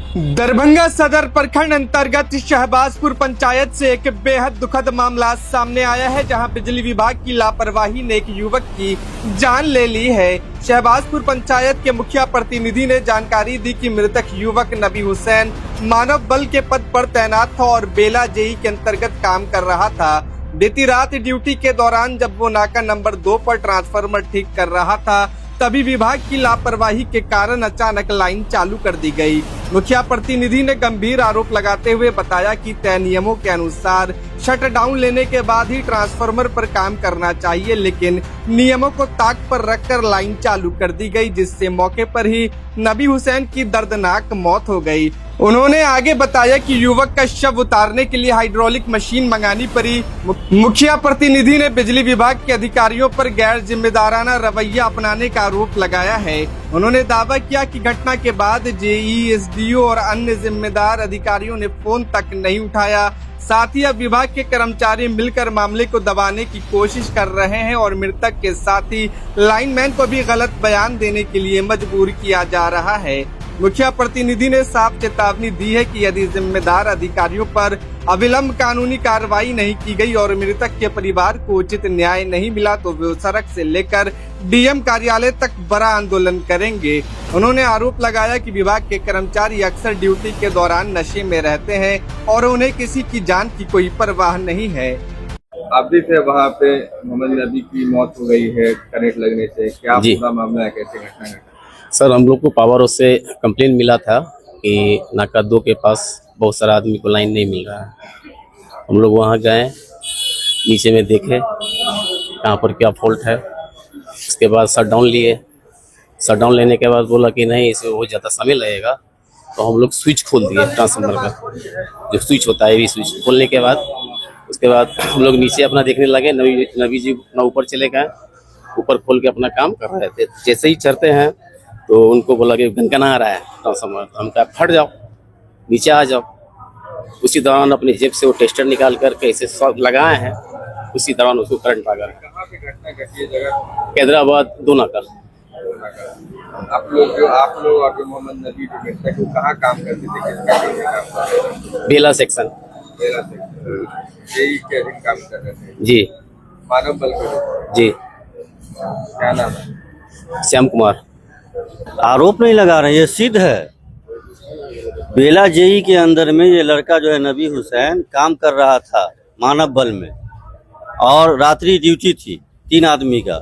दरभंगा सदर प्रखंड अंतर्गत शहबाजपुर पंचायत से एक बेहद दुखद मामला सामने आया है, जहां बिजली विभाग की लापरवाही ने एक युवक की जान ले ली है। शहबाजपुर पंचायत के मुखिया प्रतिनिधि ने जानकारी दी कि मृतक युवक नबी हुसैन मानव बल के पद पर तैनात था और बेला जेई के अंतर्गत काम कर रहा था। बीती रात ड्यूटी के दौरान जब वो नाका नंबर 2 पर ट्रांसफार्मर ठीक कर रहा था, तभी विभाग की लापरवाही के कारण अचानक लाइन चालू कर दी गई। मुखिया प्रतिनिधि ने गंभीर आरोप लगाते हुए बताया कि तय नियमों के अनुसार शट डाउन लेने के बाद ही ट्रांसफार्मर पर काम करना चाहिए, लेकिन नियमों को ताक पर रखकर लाइन चालू कर दी गई, जिससे मौके पर ही नबी हुसैन की दर्दनाक मौत हो गई। उन्होंने आगे बताया कि युवक का शव उतारने के लिए हाइड्रोलिक मशीन मंगानी पड़ी। मुखिया प्रतिनिधि ने बिजली विभाग के अधिकारियों पर गैर जिम्मेदाराना रवैया अपनाने का आरोप लगाया है। उन्होंने दावा किया कि घटना के बाद जेई, एसडीओ और अन्य जिम्मेदार अधिकारियों ने फोन तक नहीं उठाया। साथ ही अब विभाग के कर्मचारी मिलकर मामले को दबाने की कोशिश कर रहे हैं और मृतक के साथ ही लाइनमैन को भी गलत बयान देने के लिए मजबूर किया जा रहा है। मुखिया प्रतिनिधि ने साफ चेतावनी दी है कि यदि जिम्मेदार अधिकारियों पर अविलंब कानूनी कार्रवाई नहीं की गई और मृतक के परिवार को उचित न्याय नहीं मिला तो वे सड़क से लेकर डीएम कार्यालय तक बड़ा आंदोलन करेंगे। उन्होंने आरोप लगाया कि विभाग के कर्मचारी अक्सर ड्यूटी के दौरान नशे में रहते हैं और उन्हें किसी की जान की कोई परवाह नहीं है। अभी से वहाँ पे मोहम्मद नबी की मौत हो गई है करंट लगने से, क्या पूरा मामला है, कैसे घटना घटा? सर, हम लोग को पावर हाउस से कंप्लेन मिला था कि नाका 2 के पास बहुत सारा आदमी को लाइन नहीं मिल रहा है। हम लोग वहाँ गए, नीचे में देखे कहाँ पर क्या फॉल्ट है। उसके बाद शट डाउन लिए। शट डाउन लेने के बाद बोला कि नहीं, इसमें बहुत ज़्यादा समय लगेगा, तो हम लोग स्विच खोल दिए ट्रांसफार्मर का, जो स्विच होता है, स्विच खोलने के बाद उसके बाद हम लोग नीचे अपना देखने लगे। नबी जी अपना ऊपर चले गए, ऊपर खोल के अपना काम कर रहे थे। जैसे ही चढ़ते हैं तो उनको बोला कि गनगना आ रहा है ट्रांसफार्मर। हम कहा फट जाओ, नीचे आ जाओ। उसी दौरान अपनी जेब से वो टेस्टर निकाल करके इसे सब लगाए हैं। उसी दौरान उसको करंट आ गया। कहाँ पे घटना घटी है जगह? हैदराबाद 2 नाका। आप लोग और मोहम्मद नबी जो घटना को कहाँ काम करते थे, किस कंपनी में काम करते थे? बेला सेक्शन। बेला सेक्शन जेई के अधीन काम कर रहे थे जी। मानव बल को? जी। क्या नाम है? श्याम कुमार। आरोप नहीं लगा रहे, ये सिद्ध है। बेला जेई के अंदर में ये लड़का जो है नबी हुसैन काम कर रहा था मानव बल में, और रात्रि ड्यूटी थी 3 आदमी का।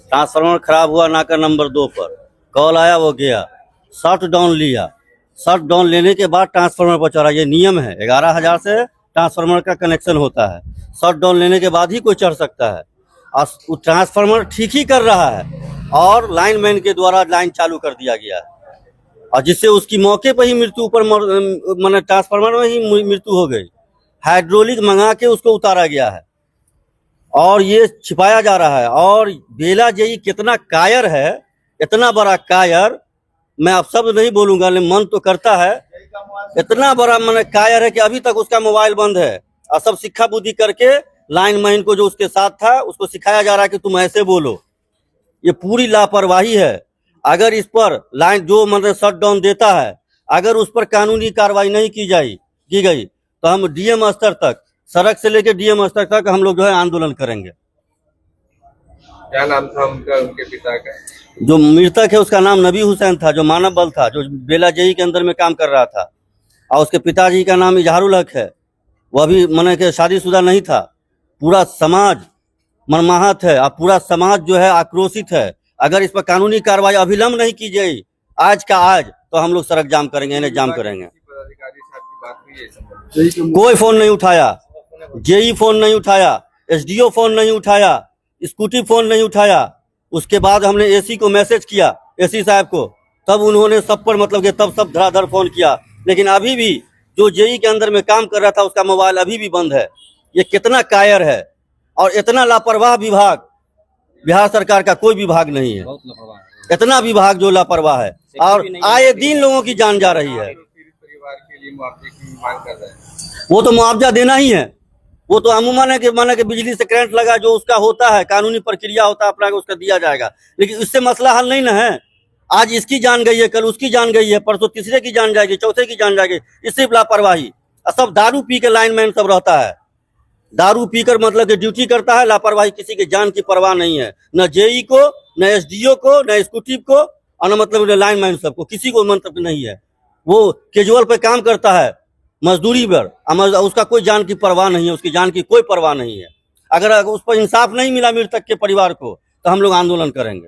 ट्रांसफार्मर खराब हुआ नाका नंबर 2 पर, कॉल आया, वो गया, शट डाउन लिया। शट डाउन लेने के बाद ट्रांसफार्मर पर चढ़ा। ये नियम है, 11,000 से ट्रांसफार्मर का कनेक्शन होता है। शट डाउन लेने के बाद ही कोई चढ़ सकता है। और ट्रांसफार्मर ठीक ही कर रहा है और लाइनमैन के द्वारा लाइन चालू कर दिया गया है, और जिससे उसकी मौके पर ही मृत्यु पर माने ट्रांसफार्मर में ही मृत्यु हो गई। हाइड्रोलिक मंगा के उसको उतारा गया है और ये छिपाया जा रहा है। और बेला जेई कितना कायर है, इतना बड़ा कायर, मैं अब शब्द नहीं बोलूंगा, लेकिन मन तो करता है। इतना बड़ा मन कायर है कि अभी तक उसका मोबाइल बंद है, और सब शिक्षा बुद्धि करके लाइनमैन को जो उसके साथ था उसको सिखाया जा रहा है कि तुम ऐसे बोलो। ये पूरी लापरवाही है। अगर इस पर लाइन जो मतलब शट डाउन देता है, अगर उस पर कानूनी कार्रवाई नहीं की गई तो हम डीएम स्तर तक, सड़क से लेकर डीएम स्तर तक हम लोग जो है आंदोलन करेंगे। क्या नाम था उनका, उनके पिता का? जो मृतक है उसका नाम नबी हुसैन था, जो मानव बल था, जो बेला जेई के अंदर में काम कर रहा था। और उसके पिताजी का नाम इजहारुल हक है। वह भी माने के शादीशुदा नहीं था। पूरा समाज मनमाहत है और पूरा समाज जो है आक्रोशित है। अगर इस पर कानूनी कार्रवाई अविलंब नहीं की जाए आज का आज, तो हम लोग सड़क जाम करेंगे, इन्हें जाम करेंगे। कोई फोन नहीं उठाया, जेई फोन नहीं उठाया, एसडीओ फोन नहीं उठाया, स्कूटी फोन नहीं उठाया। उसके बाद हमने एसी को मैसेज किया, एसी साहब को, तब उन्होंने सब पर मतलब कि तब सब धड़ाधड़ फोन किया। लेकिन अभी भी जो जेई के अंदर में काम कर रहा था उसका मोबाइल अभी भी बंद है। ये कितना कायर है, और इतना लापरवाह विभाग बिहार सरकार का कोई विभाग नहीं है। इतना विभाग जो लापरवाह है, और आए दिन लोगों की जान जा रही है। परिवार के लिए मुआवजे की मांग कर रहे हैं। वो तो मुआवजा देना ही है। वो तो अमूमन है कि माना कि बिजली से करंट लगा, जो उसका होता है कानूनी प्रक्रिया होता है अपना, उसका दिया जाएगा। लेकिन इससे मसला हल नहीं ना है। आज इसकी जान गई है, कल उसकी जान गई है, परसों तीसरे की जान जाएगी, चौथे की जान जाएगी। इस सिर्फ लापरवाही। सब दारू पी के लाइनमैन सब रहता है, दारू पीकर मतलब कि ड्यूटी करता है, लापरवाही, किसी की जान की परवाह नहीं है, न जेई को, न एसडीओ को, न एक्जीक्यूटिव को, और न मतलब लाइनमैन सबको, किसी को मतलब नहीं है। वो कैजुअल पे काम करता है, मजदूरी पर, उसका कोई जान की परवाह नहीं है, उसकी जान की कोई परवाह नहीं है। अगर उस पर इंसाफ नहीं मिला मृतक के परिवार को तो हम लोग आंदोलन करेंगे।